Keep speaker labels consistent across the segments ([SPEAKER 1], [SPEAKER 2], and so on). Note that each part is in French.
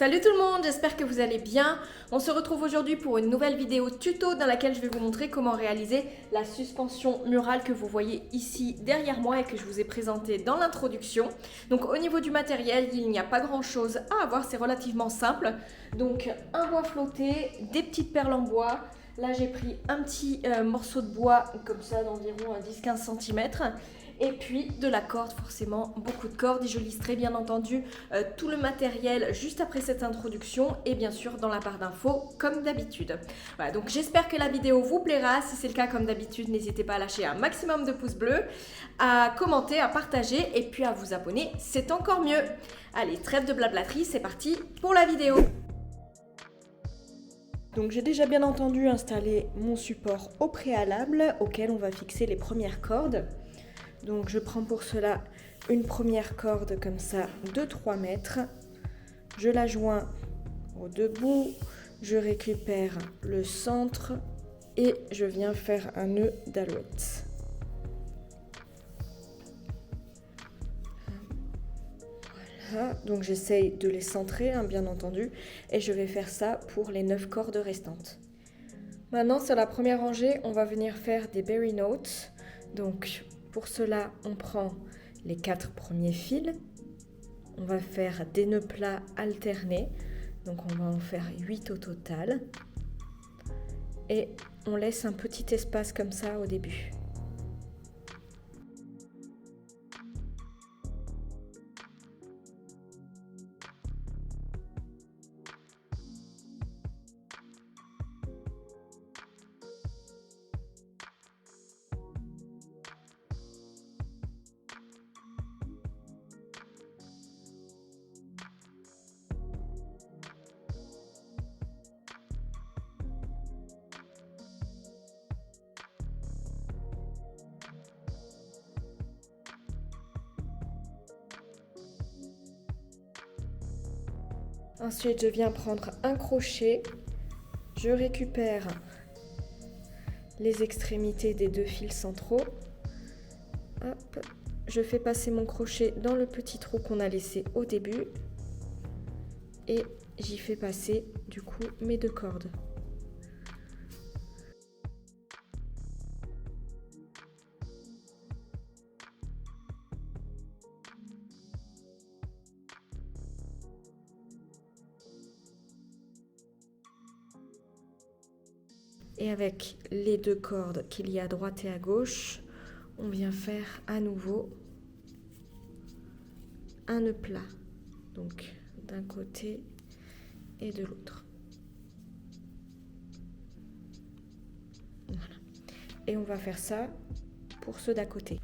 [SPEAKER 1] Salut tout le monde, j'espère que vous allez bien. On se retrouve aujourd'hui pour une nouvelle vidéo tuto dans laquelle je vais vous montrer comment réaliser la suspension murale que vous voyez ici derrière moi et que je vous ai présentée dans l'introduction. Donc au niveau du matériel, il n'y a pas grand chose à avoir, c'est relativement simple. Donc un bois flotté, des petites perles en bois. Là j'ai pris un petit morceau de bois comme ça d'environ 10-15 cm. Et puis de la corde, forcément beaucoup de cordes, et je listerai bien entendu tout le matériel juste après cette introduction et bien sûr dans la barre d'infos comme d'habitude. Voilà, donc j'espère que la vidéo vous plaira. Si c'est le cas, comme d'habitude, n'hésitez pas à lâcher un maximum de pouces bleus, à commenter, à partager et puis à vous abonner, c'est encore mieux. Allez, trêve de blablaterie, c'est parti pour la vidéo. Donc j'ai déjà bien entendu installé mon support au préalable auquel on va fixer les premières cordes. Donc je prends pour cela une première corde comme ça de 3 mètres. Je la joins aux deux bouts, je récupère le centre et je viens faire un nœud d'alouette. Voilà, donc j'essaye de les centrer, bien entendu, et je vais faire ça pour les 9 cordes restantes. Maintenant, sur la première rangée, on va venir faire des berry notes. Donc pour cela, on prend les 4 premiers fils. On va faire des nœuds plats alternés. Donc on va en faire 8 au total. Et on laisse un petit espace comme ça au début. Ensuite, je viens prendre un crochet, je récupère les extrémités des 2 fils centraux. Hop, je fais passer mon crochet dans le petit trou qu'on a laissé au début et j'y fais passer du coup mes 2 cordes. Et avec les 2 cordes qu'il y a à droite et à gauche, on vient faire à nouveau un nœud plat, donc d'un côté et de l'autre. Voilà. Et on va faire ça pour ceux d'à côté.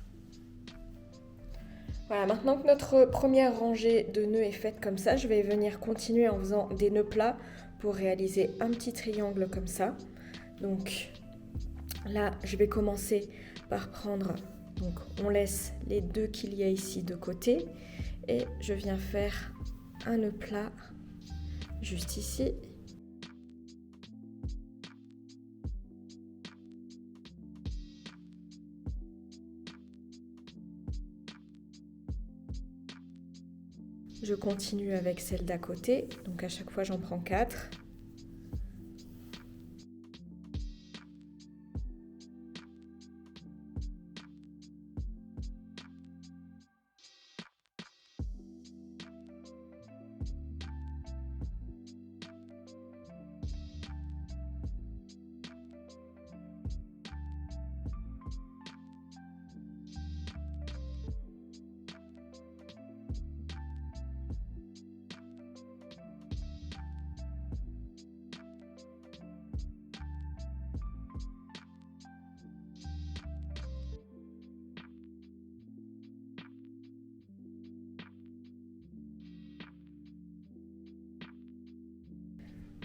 [SPEAKER 1] Voilà, maintenant que notre première rangée de nœuds est faite comme ça, je vais venir continuer en faisant des nœuds plats pour réaliser un petit triangle comme ça. Donc là, je vais commencer par prendre, donc on laisse les 2 qu'il y a ici de côté et je viens faire un nœud plat juste ici. Je continue avec celle d'à côté, donc à chaque fois j'en prends 4.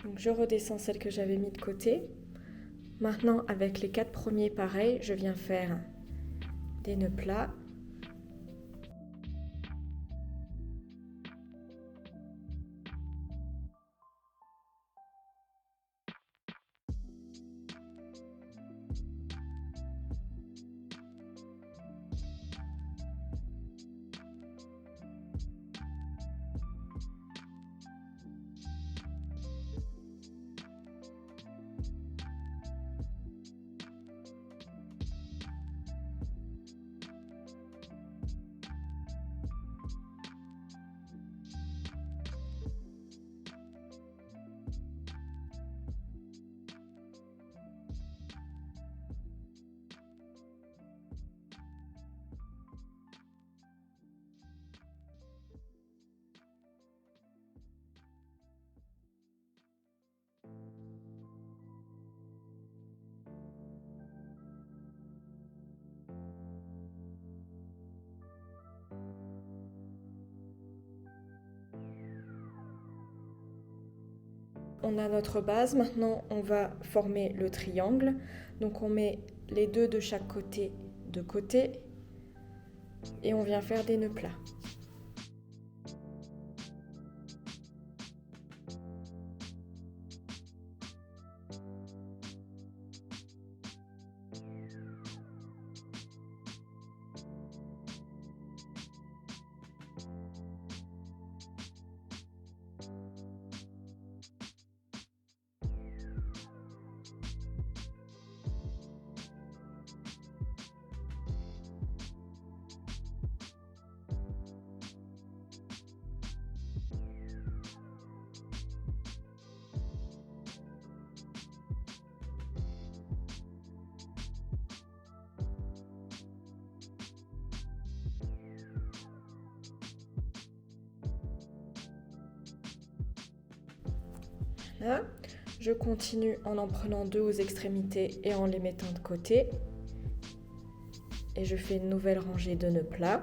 [SPEAKER 1] Donc je redescends celle que j'avais mis de côté. Maintenant, avec les 4 premiers pareils, je viens faire des nœuds plats. on a notre base. Maintenant, on va former le triangle. Donc, on met les deux de chaque côté de côté et on vient faire des nœuds plats. Là, je continue en prenant deux aux extrémités et en les mettant de côté. Et je fais une nouvelle rangée de nœuds plats.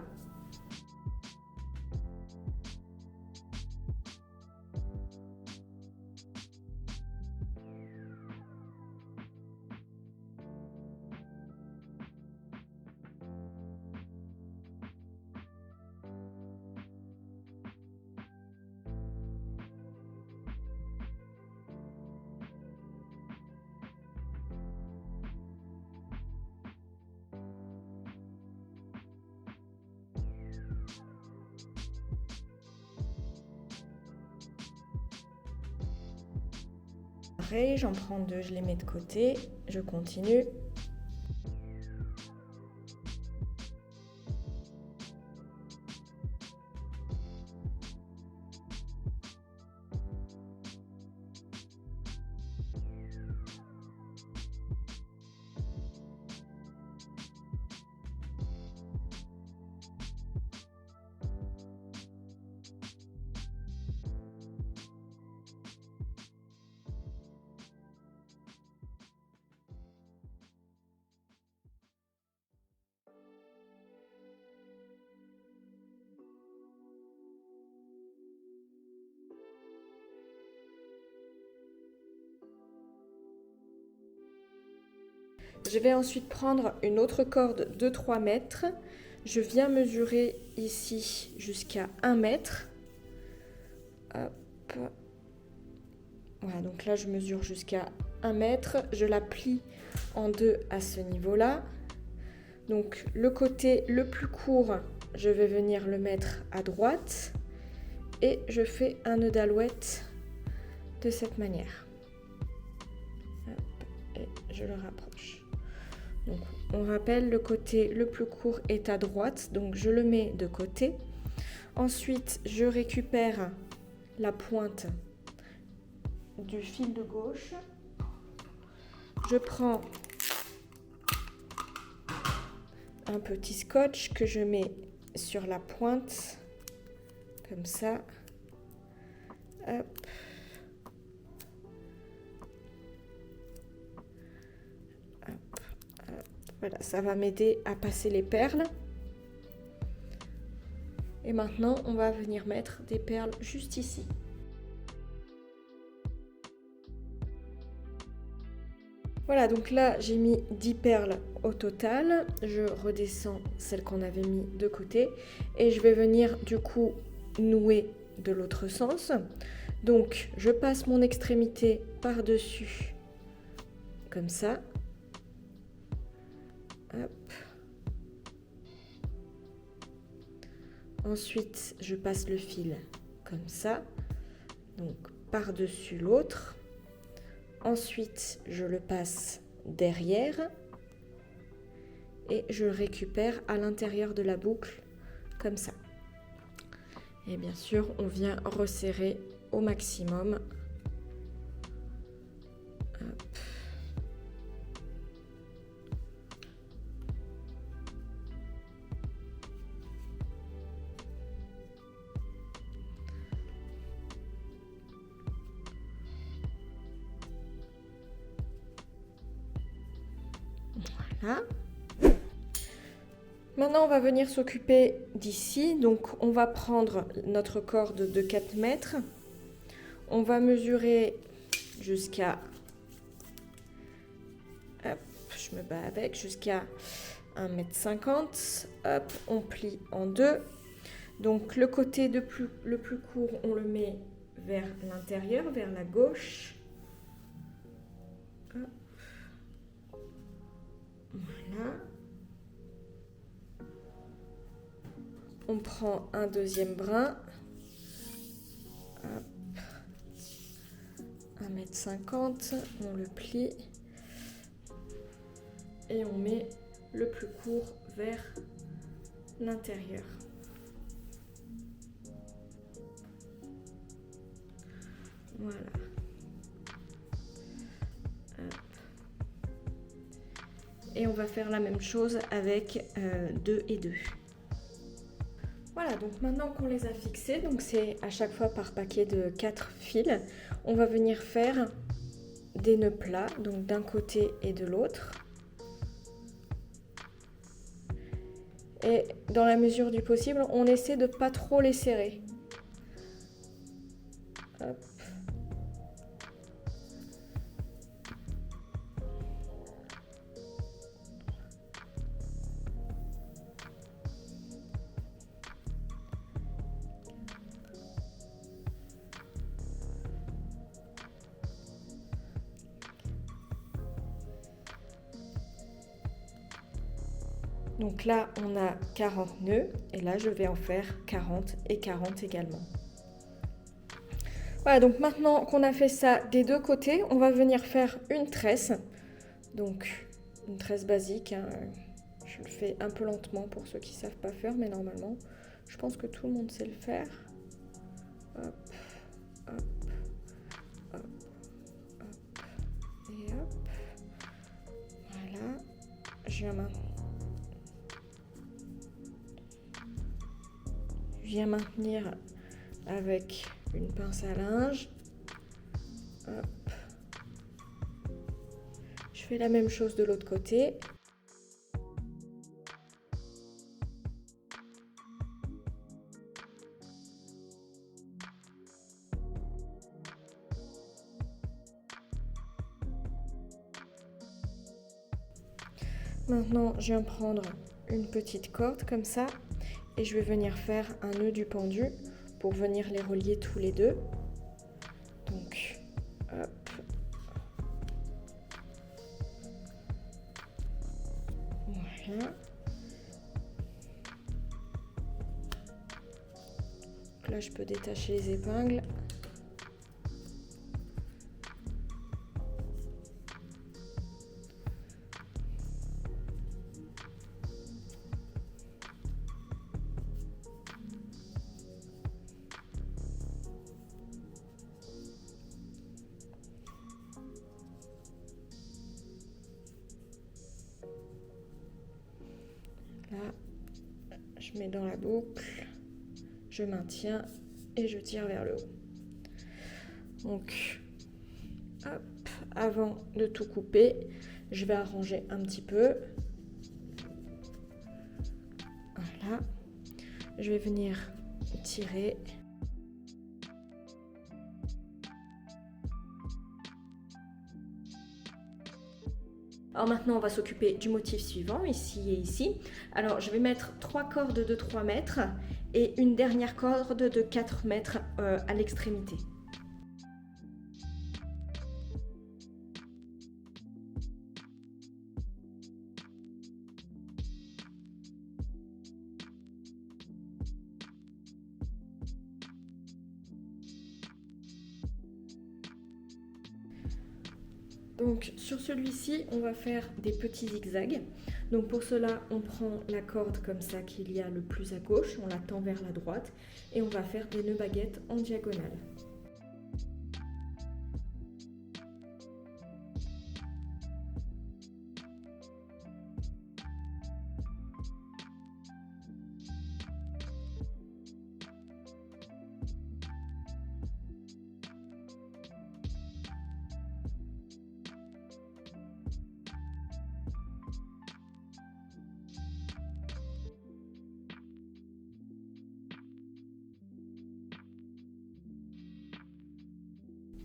[SPEAKER 1] Pareil, j'en prends deux, je les mets de côté, je continue. Je vais ensuite prendre une autre corde de 3 mètres. Je viens mesurer ici jusqu'à 1 mètre. Hop. Voilà, donc là je mesure jusqu'à 1 mètre. Je la plie en deux à ce niveau-là. Donc le côté le plus court, je vais venir le mettre à droite. Et je fais un nœud d'alouette de cette manière. Hop, et je le rapproche. Donc, on rappelle, le côté le plus court est à droite, donc je le mets de côté. Ensuite, je récupère la pointe du fil de gauche. Je prends un petit scotch que je mets sur la pointe, comme ça. Hop. Voilà, ça va m'aider à passer les perles. Et maintenant, on va venir mettre des perles juste ici. Voilà, donc là, j'ai mis 10 perles au total. Je redescends celles qu'on avait mis de côté. Et je vais venir, du coup, nouer de l'autre sens. Donc, je passe mon extrémité par-dessus, comme ça. Hop. Ensuite, je passe le fil comme ça, donc par-dessus l'autre. Ensuite, je le passe derrière et je le récupère à l'intérieur de la boucle comme ça. Et bien sûr, on vient resserrer au maximum. Hop. Voilà. Maintenant, on va venir s'occuper d'ici. Donc, on va prendre notre corde de 4 mètres. On va mesurer jusqu'à... Hop, je me bats avec, jusqu'à 1,50 m. Hop, on plie en deux. Donc le côté le plus court, on le met vers l'intérieur, vers la gauche. Hop. Voilà. On prend un deuxième brin. Hop. 1,50 m, on le plie. Et on met le plus court vers l'intérieur. Voilà. Hop. Et on va faire la même chose avec 2 et 2. Voilà, donc maintenant qu'on les a fixés, donc c'est à chaque fois par paquet de 4 fils, on va venir faire des nœuds plats, donc d'un côté et de l'autre. Et dans la mesure du possible, on essaie de pas trop les serrer. Hop. Donc là, on a 40 nœuds et là, je vais en faire 40 et 40 également. Voilà, donc maintenant qu'on a fait ça des deux côtés, on va venir faire une tresse. Donc, une tresse basique. Hein. Je le fais un peu lentement pour ceux qui ne savent pas faire, mais normalement, je pense que tout le monde sait le faire. Hop, hop, hop, hop, et hop. Voilà. Je viens maintenir avec une pince à linge. Hop. Je fais la même chose de l'autre côté. Maintenant, je viens prendre une petite corde comme ça et je vais venir faire un nœud du pendu pour venir les relier tous les deux. Donc, hop. Voilà. Donc là, je peux détacher les épingles. Là, je mets dans la boucle, je maintiens et je tire vers le haut. Donc, hop, avant de tout couper, je vais arranger un petit peu. Voilà, je vais venir tirer. Alors maintenant, on va s'occuper du motif suivant, ici et ici. Alors, je vais mettre 3 cordes de 3 mètres et une dernière corde de 4 mètres à l'extrémité. Donc sur celui-ci, on va faire des petits zigzags. Donc pour cela, on prend la corde comme ça qu'il y a le plus à gauche, on la tend vers la droite et on va faire des nœuds baguettes en diagonale.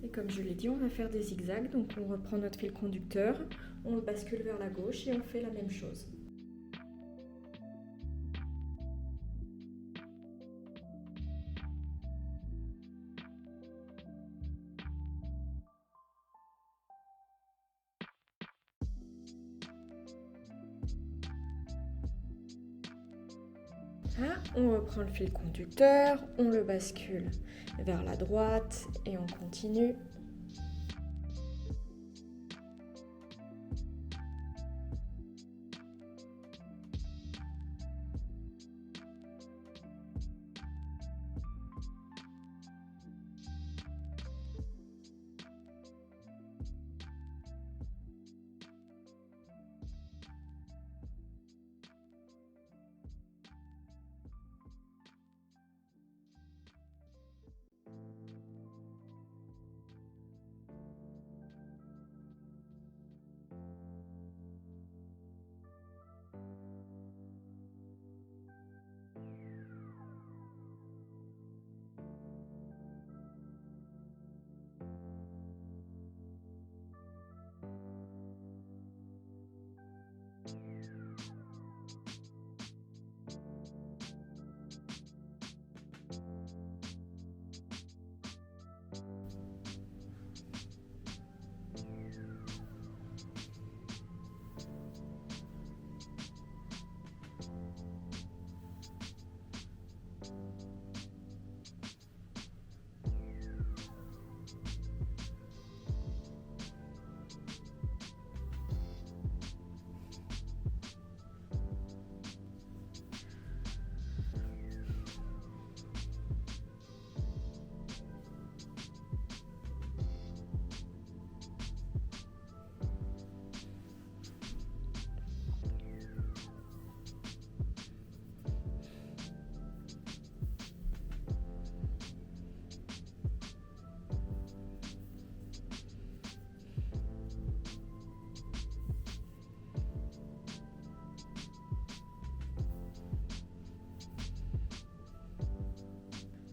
[SPEAKER 1] Et comme je l'ai dit, on va faire des zigzags. Donc on reprend notre fil conducteur, on le bascule vers la gauche et on fait la même chose. Là, on reprend le fil conducteur, on le bascule vers la droite et on continue.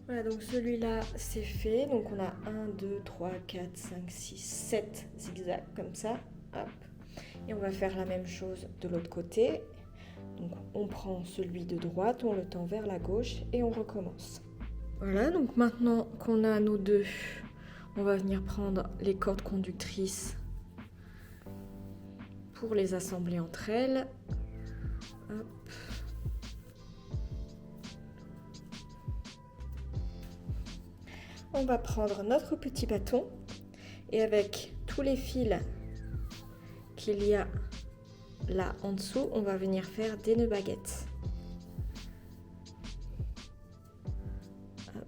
[SPEAKER 1] Voilà, donc celui-là, c'est fait. Donc on a 1, 2, 3, 4, 5, 6, 7 zigzags comme ça. Hop. Et on va faire la même chose de l'autre côté. Donc on prend celui de droite, on le tend vers la gauche et on recommence. Voilà, donc maintenant qu'on a nos deux, on va venir prendre les cordes conductrices pour les assembler entre elles. Hop. On va prendre notre petit bâton et avec tous les fils qu'il y a là en dessous, on va venir faire des nœuds baguettes. Hop.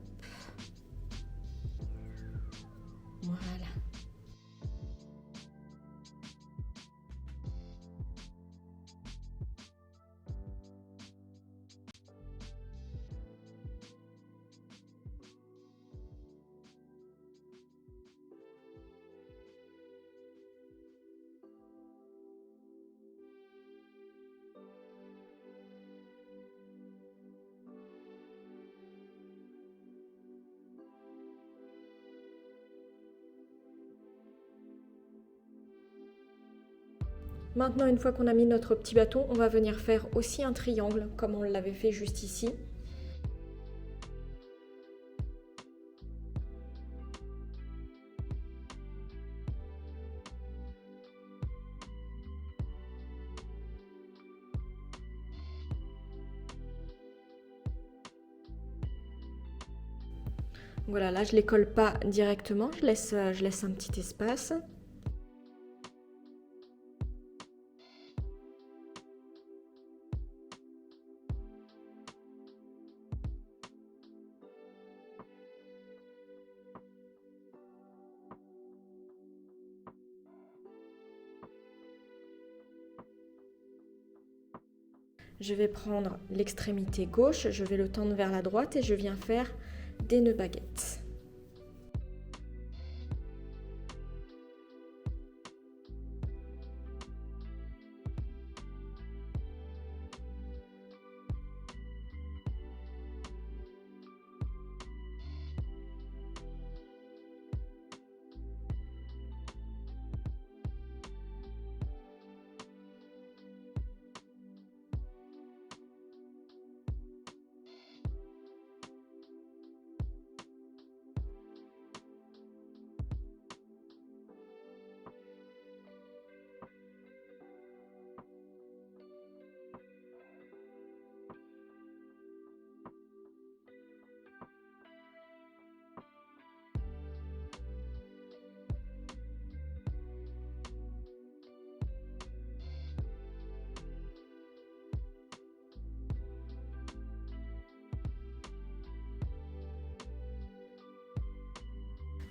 [SPEAKER 1] Voilà. Maintenant, une fois qu'on a mis notre petit bâton, on va venir faire aussi un triangle, comme on l'avait fait juste ici. Voilà, là je ne les colle pas directement, je laisse un petit espace. Je vais prendre l'extrémité gauche, je vais le tendre vers la droite et je viens faire des nœuds baguettes.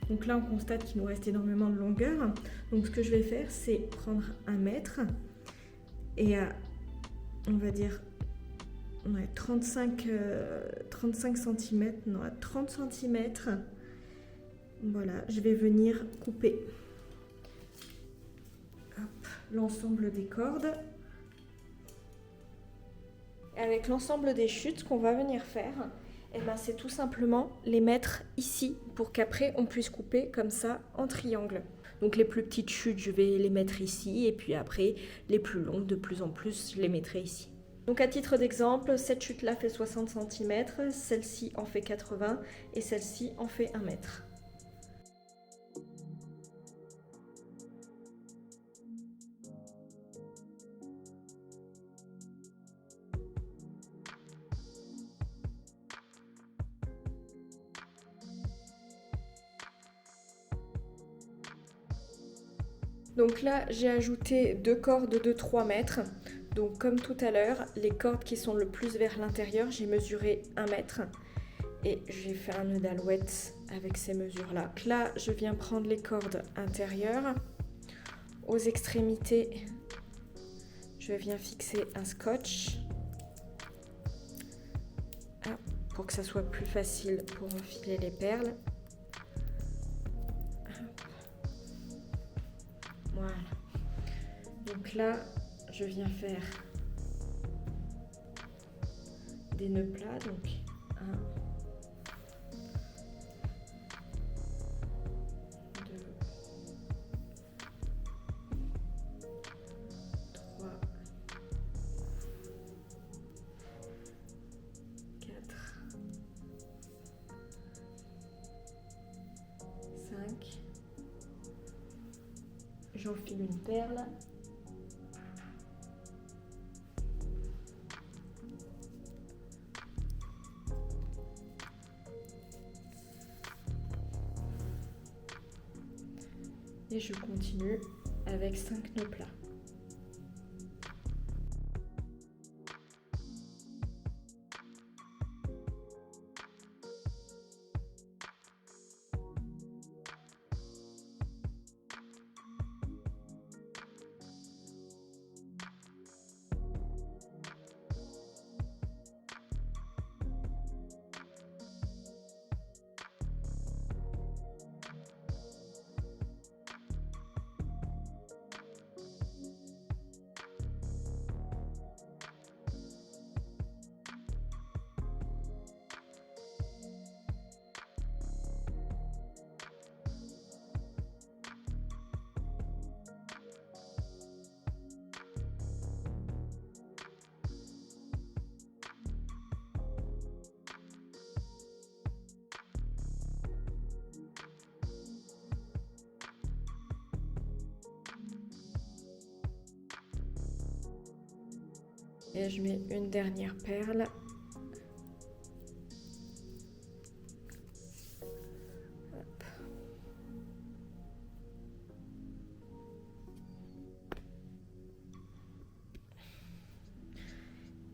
[SPEAKER 1] Donc là, on constate qu'il nous reste énormément de longueur. Donc ce que je vais faire, c'est prendre 1 mètre et on va dire 35 cm, non, à 30 cm. Voilà, je vais venir couper l'ensemble des cordes. Avec l'ensemble des chutes, ce qu'on va venir faire, eh ben, c'est tout simplement les mettre ici pour qu'après on puisse couper comme ça en triangle. Donc les plus petites chutes, je vais les mettre ici et puis après les plus longues, de plus en plus, je les mettrai ici. Donc à titre d'exemple, cette chute-là fait 60 cm, celle-ci en fait 80 et celle-ci en fait 1 mètre. Donc là, j'ai ajouté 2 cordes de 3 mètres. Donc comme tout à l'heure, les cordes qui sont le plus vers l'intérieur, j'ai mesuré 1 mètre. Et j'ai fait un nœud d'alouette avec ces mesures-là. Là, je viens prendre les cordes intérieures. Aux extrémités, je viens fixer un scotch. Pour que ça soit plus facile pour enfiler les perles. Voilà. Donc là, je viens faire des nœuds plats. Donc 1, 2, 3, 4, 5. J'enfile une perle. Et je continue avec 5 nœuds plats. Et je mets une dernière perle. Hop.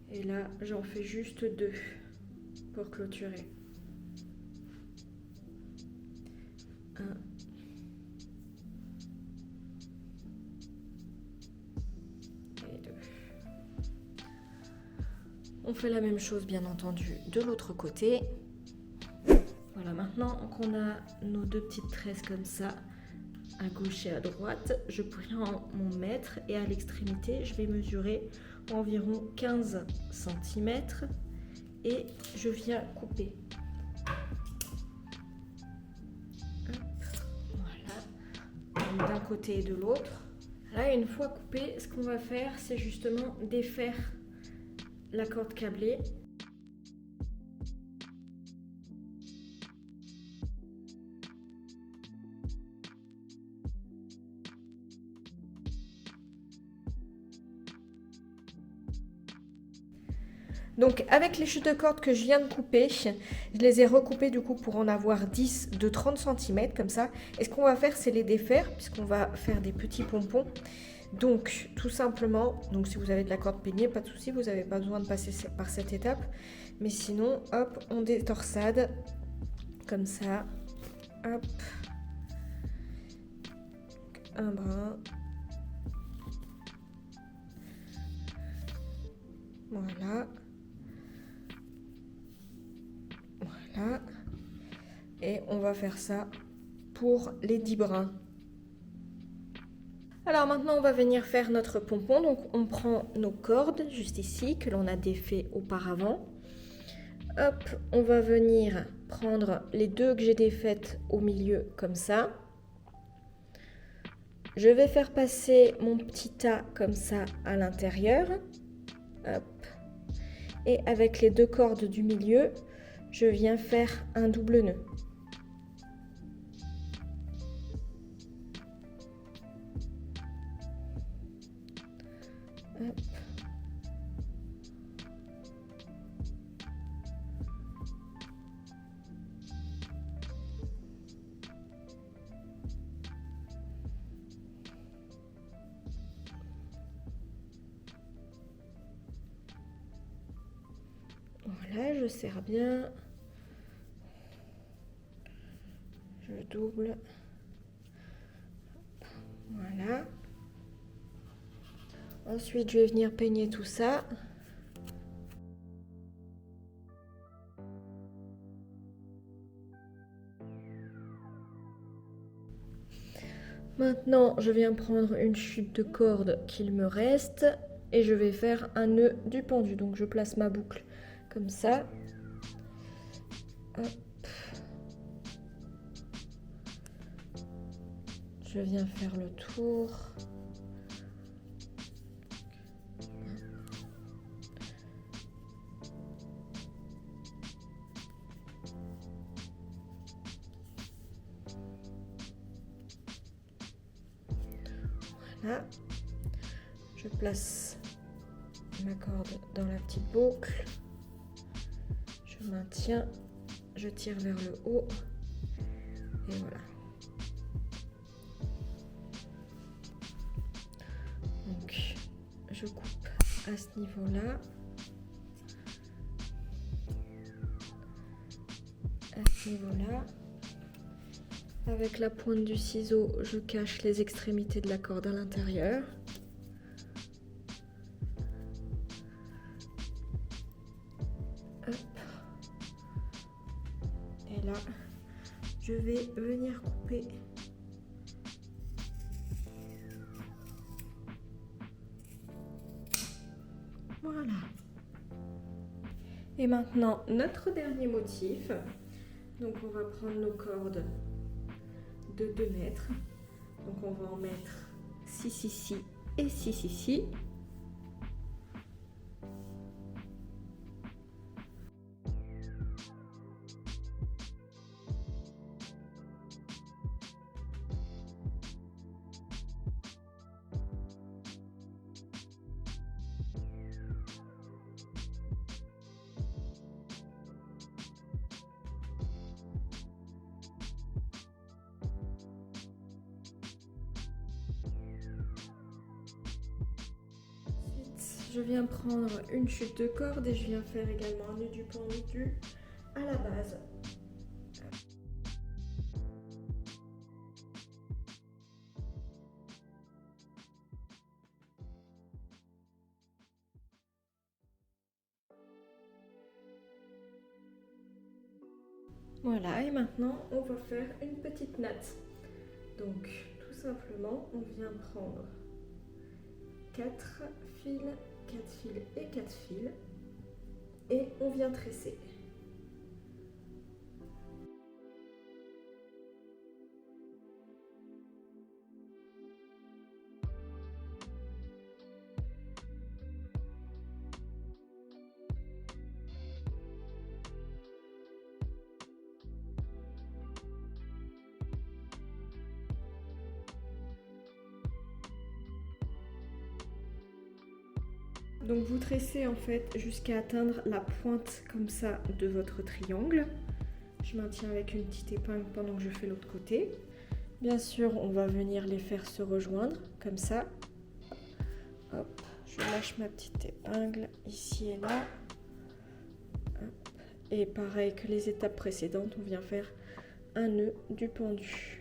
[SPEAKER 1] Et là, j'en fais juste 2 pour clôturer. 1. On fait la même chose bien entendu de l'autre côté. Voilà, maintenant qu'on a nos 2 petites tresses comme ça, à gauche et à droite, je prends mon mètre et à l'extrémité, je vais mesurer environ 15 cm et je viens couper. Voilà, d'un côté et de l'autre. Là, une fois coupé, ce qu'on va faire, c'est justement défaire la corde câblée. Donc avec les chutes de corde que je viens de couper, je les ai recoupées du coup pour en avoir 10 de 30 cm comme ça. Et ce qu'on va faire, c'est les défaire puisqu'on va faire des petits pompons. Donc tout simplement, donc si vous avez de la corde peignée, pas de souci, vous n'avez pas besoin de passer par cette étape. Mais sinon, hop, on détorsade comme ça, hop, un brin. Voilà. Voilà. Et on va faire ça pour les 10 brins. Alors maintenant, on va venir faire notre pompon. Donc on prend nos cordes juste ici que l'on a défait auparavant. Hop, on va venir prendre les deux que j'ai défaites au milieu comme ça. Je vais faire passer mon petit tas comme ça à l'intérieur. Hop. Et avec les deux cordes du milieu, je viens faire un double nœud. Hop. Voilà, je serre bien. Je double. Voilà. Ensuite, je vais venir peigner tout ça. Maintenant, je viens prendre une chute de corde qu'il me reste et je vais faire un nœud du pendu. Donc, je place ma boucle comme ça. Hop. Je viens faire le tour. Voilà. Je place ma corde dans la petite boucle. Je maintiens, je tire vers le haut et voilà. Donc, je coupe à ce niveau-là. À ce niveau-là. Avec la pointe du ciseau, je cache les extrémités de la corde à l'intérieur. Et là, je vais venir couper. Voilà. Et maintenant, notre dernier motif. Donc, on va prendre nos cordes de 2 mètres. Donc, on va en mettre 6 ici et 6 ici. Je viens prendre une chute de corde et je viens faire également un nœud du pendu à la base. Voilà, et maintenant on va faire une petite natte. Donc tout simplement, on vient prendre 4 fils, 4 fils et 4 fils et on vient tresser. Donc vous tressez en fait jusqu'à atteindre la pointe comme ça de votre triangle. Je maintiens avec une petite épingle pendant que je fais l'autre côté. Bien sûr, on va venir les faire se rejoindre comme ça. Hop, je lâche ma petite épingle ici et là. Hop. Et pareil que les étapes précédentes, on vient faire un nœud du pendu.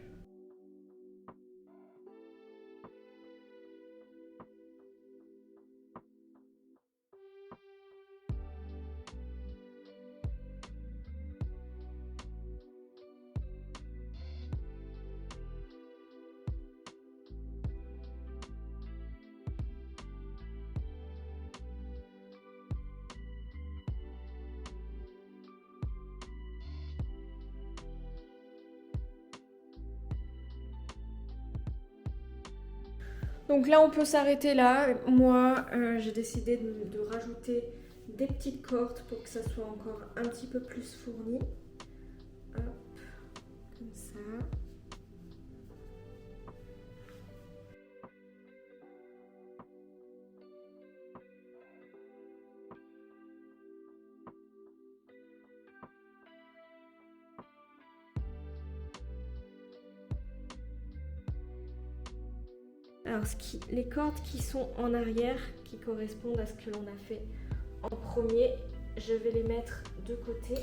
[SPEAKER 1] Donc là, on peut s'arrêter là. Moi, j'ai décidé de rajouter des petites cordes pour que ça soit encore un petit peu plus fourni. Hop, comme ça. Alors, les cordes qui sont en arrière, qui correspondent à ce que l'on a fait en premier, je vais les mettre de côté.